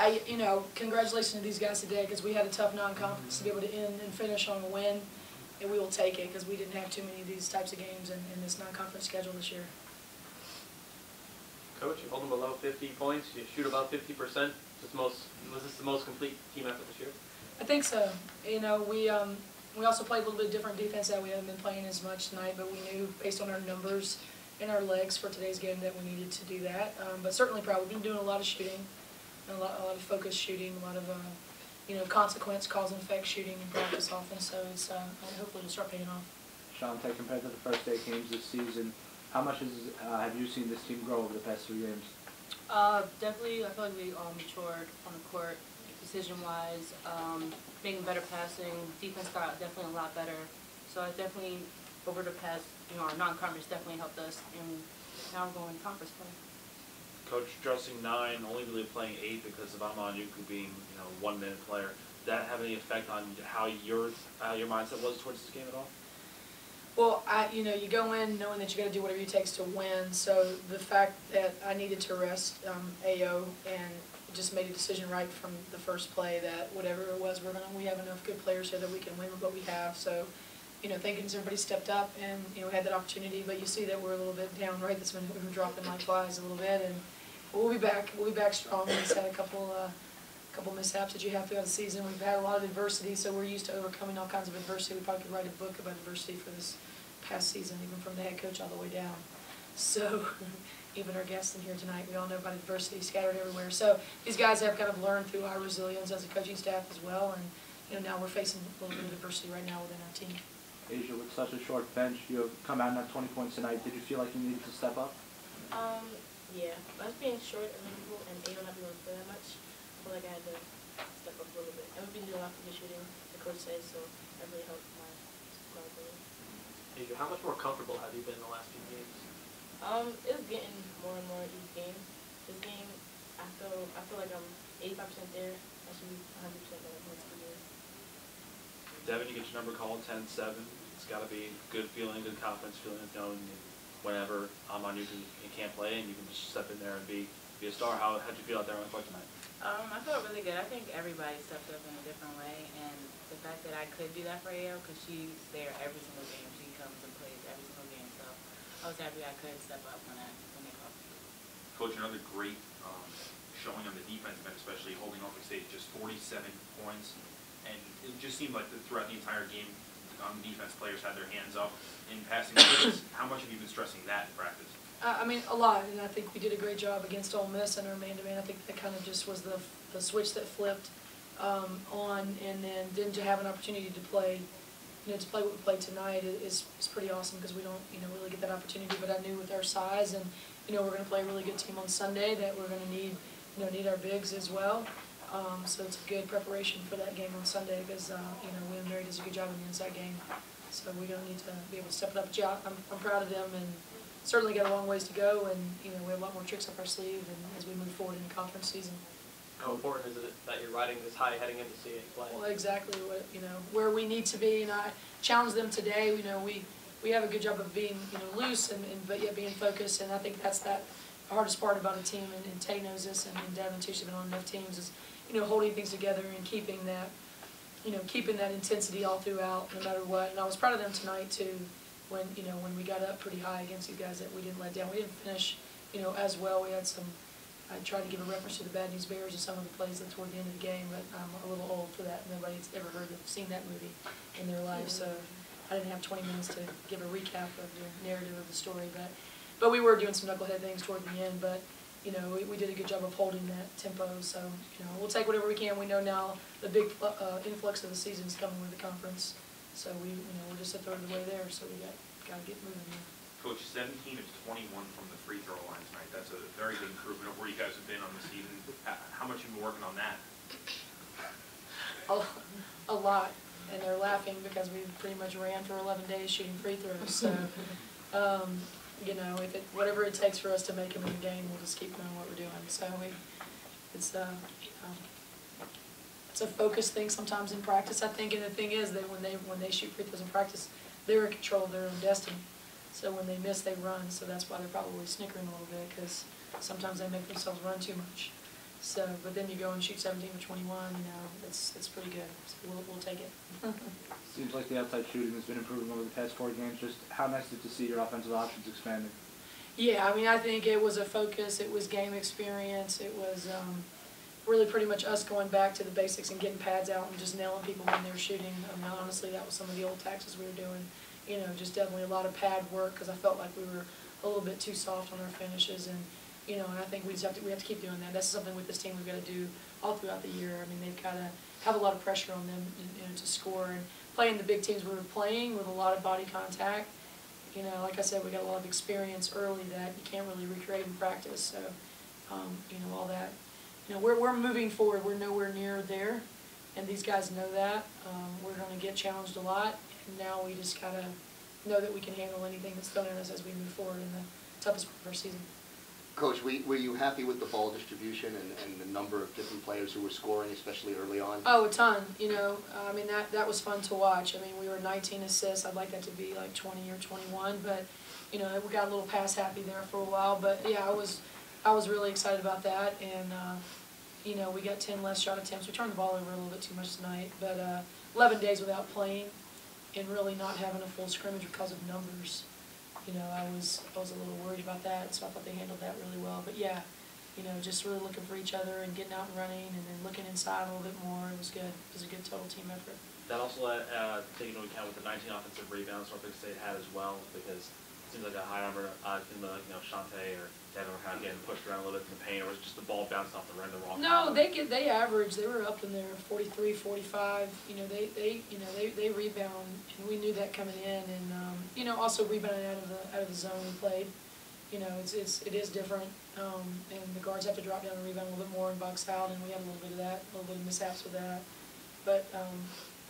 you know, congratulations to these guys today because we had a tough non-conference to be able to end and finish on a win, and we will take it because we didn't have too many of these types of games in this non-conference schedule this year. Coach, you hold them below 50 points. You shoot about 50%. Was this the most complete team effort this year? I think so. You know, we also played a little bit different defense that we haven't been playing as much tonight, but we knew based on our numbers and our legs for today's game that we needed to do that. But certainly proud. We've been doing a lot of shooting, a lot of focused shooting, a lot of you know, consequence, cause and effect shooting in practice often. So it's hopefully it'll start paying off. Shante, compared to the first 8 games this season, how much have you seen this team grow over the past 3 games? Definitely, I feel like we matured on the court, decision-wise, making better passing. Defense got definitely a lot better. So I definitely, over the past, you know, our non-conference definitely helped us, and now we're going conference play. Coach, dressing 9, only really playing 8 because of Amanuku being, you know, 1-minute player. Did that have any effect on how your mindset was towards this game at all? Well, you know, you go in knowing that you got to do whatever it takes to win. So the fact that I needed to rest AO and just made a decision right from the first play that whatever it was, we have enough good players here that we can win with what we have. So, you know, thank goodness everybody stepped up and, you know, had that opportunity. But you see that we're a little bit down right this minute. We were dropping like flies a little bit, and we'll be back. We'll be back strong. We just had a couple mishaps that you have throughout the season. We've had a lot of adversity, so we're used to overcoming all kinds of adversity. We probably could write a book about adversity for this past season, even from the head coach all the way down. So even our guests in here tonight, we all know about adversity scattered everywhere. So these guys have kind of learned through our resilience as a coaching staff as well, and you know, now we're facing a little bit of adversity right now within our team. Asia, with such a short bench, you have come out and had 20 points tonight. Did you feel like you needed to step up? Yeah, us being short and people and Ayo not being able to play that much, I feel like I had to step up a little bit. And we've been doing a lot of good shooting, the coach said, so that really helped my ability. Asia, how much more comfortable have you been in the last few games? It's getting more and more each game. This game, I feel like I'm 85% there. I should be 100% there next 2 games. Deven, you get your number called, 10-7. It's got to be a good feeling, good confidence feeling, knowing whenever Amanuku can't play and you can just step in there and be a star. How'd you feel out there on the court tonight? I felt really good. I think everybody stepped up in a different way, and the fact that I could do that for Ayo, because she's there every single game. She comes and plays every single game, so I was happy I could step up when they called me. Coach, another great showing on the defensive end, especially holding off the stage, just 47 points, and it just seemed like throughout the entire game, on the defense, players had their hands up in passing. How much have you been stressing that in practice? I mean, a lot, and I think we did a great job against Ole Miss in our man-to-man. I think that kind of just was the switch that flipped on, and then to have an opportunity to play, you know, to play what we played tonight is pretty awesome because we don't, you know, really get that opportunity. But I knew with our size and, you know, we're going to play a really good team on Sunday that we're going to need, you know, need our bigs as well. So it's a good preparation for that game on Sunday because, you know, William Mary does a good job in the inside game. So we're going to need to be able to step it up. But yeah, I'm proud of them and certainly got a long ways to go. And, you know, we have a lot more tricks up our sleeve and as we move forward in the conference season. How important is it that you're riding this high heading into CA play? Well, exactly what, you know, where we need to be. And I challenged them today. You know, we have a good job of being, you know, loose but yet being focused. And I think that's the hardest part about a team. And Tay knows this, and Deven too. She's been on enough teams. Is, you know, holding things together and keeping that, you know, keeping that intensity all throughout, no matter what. And I was proud of them tonight too, when, you know, when we got up pretty high against you guys, that we didn't let down. We didn't finish, you know, as well. We had some. I tried to give a reference to the Bad News Bears and some of the plays that toward the end of the game, but I'm a little old for that. Nobody's ever seen that movie in their life, so I didn't have 20 minutes to give a recap of the narrative of the story. But we were doing some knucklehead things toward the end. But you know, we did a good job of holding that tempo. So you know, we'll take whatever we can. We know now the big influx of the season is coming with the conference. So we're just a third of the way there. So we got to get moving here. Coach, 17 of 21 from the free throw line tonight. That's a very good improvement of where you guys have been on the season. How much have you been working on that? A lot. And they're laughing because we pretty much ran for 11 days shooting free throws. So, you know, whatever it takes for us to make them in the game, we'll just keep doing what we're doing. So it's a focus thing sometimes in practice, I think. And the thing is that when they shoot free throws in practice, they're in control of their own destiny. So when they miss, they run. So that's why they're probably snickering a little bit because sometimes they make themselves run too much. So, but then you go and shoot 17 or 21, it's pretty good. So we'll take it. Seems like the outside shooting has been improving over the past 4 games. Just how nice is it to see your offensive options expanding? Yeah, I mean, I think it was a focus. It was game experience. It was really pretty much us going back to the basics and getting pads out and just nailing people when they were shooting. I mean, honestly, that was some of the old tactics we were doing. Just definitely a lot of pad work because I felt like we were a little bit too soft on our finishes. And I think we have to keep doing that. That's something with this team we've got to do all throughout the year. I mean, they've got to have a lot of pressure on them, to score. And playing the big teams we were playing with a lot of body contact, like I said, we got a lot of experience early that you can't really recreate in practice. So, all that. We're moving forward. We're nowhere near there, and these guys know that. We're going to get challenged a lot, and now we just gotta know that we can handle anything that's thrown at us as we move forward in the toughest part of our season. Coach, were you happy with the ball distribution and the number of different players who were scoring, especially early on? Oh, a ton. I mean, that was fun to watch. I mean, we were 19 assists. I'd like that to be like 20 or 21, but we got a little pass happy there for a while. But yeah, I was really excited about that, and we got 10 less shot attempts. We turned the ball over a little bit too much tonight, but 11 days without playing and really not having a full scrimmage because of numbers. I was a little worried about that, so I thought they handled that really well. But yeah, just really looking for each other and getting out and running, and then looking inside a little bit more. It was good. It was a good total team effort. That also taken into account with the 19 offensive rebounds Norfolk State had as well, because it seems like a high number, Shante or Deven were kind of getting pushed around a little bit in the paint, or was it just the ball bouncing off the rim the wrong No, time? they average. They were up in there 43, 45. They rebound, and we knew that coming in, and also rebounding out of the zone we played. It is different, and the guards have to drop down and rebound a little bit more and box out, and we had a little bit of that, a little bit of mishaps with that. But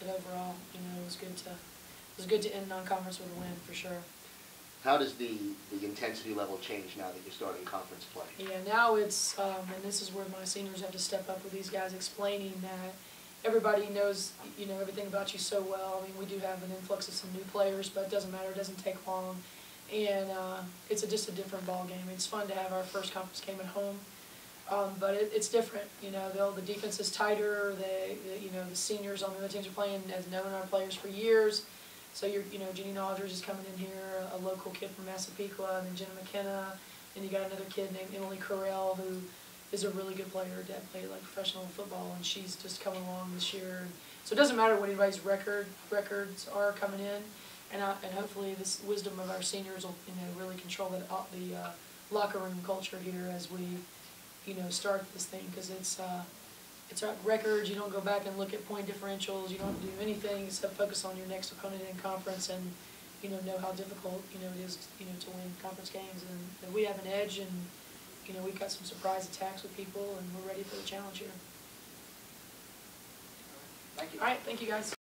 overall, it was good to end non-conference with a win for sure. How does the intensity level change now that you're starting conference play? Yeah, now it's, and this is where my seniors have to step up with these guys, explaining that everybody knows, everything about you so well. I mean, we do have an influx of some new players, but it doesn't matter. It doesn't take long. And it's just a different ball game. It's fun to have our first conference game at home, but it's different. The defense is tighter. The seniors on the other teams are playing as known our players for years. So Jenny Nodgers is coming in here, a local kid from Massapequa, and then Jenna McKenna, and you got another kid named Emily Carell, who is a really good player. Dad played like professional football, and she's just coming along this year. So it doesn't matter what anybody's records are coming in, and hopefully this wisdom of our seniors will really control the locker room culture here as we start this thing, because it's records. You don't go back and look at point differentials. You don't do anything except focus on your next opponent in conference, and know how difficult it is to win conference games. And we have an edge, and we've got some surprise attacks with people, and we're ready for the challenge here. Thank you. All right, thank you guys.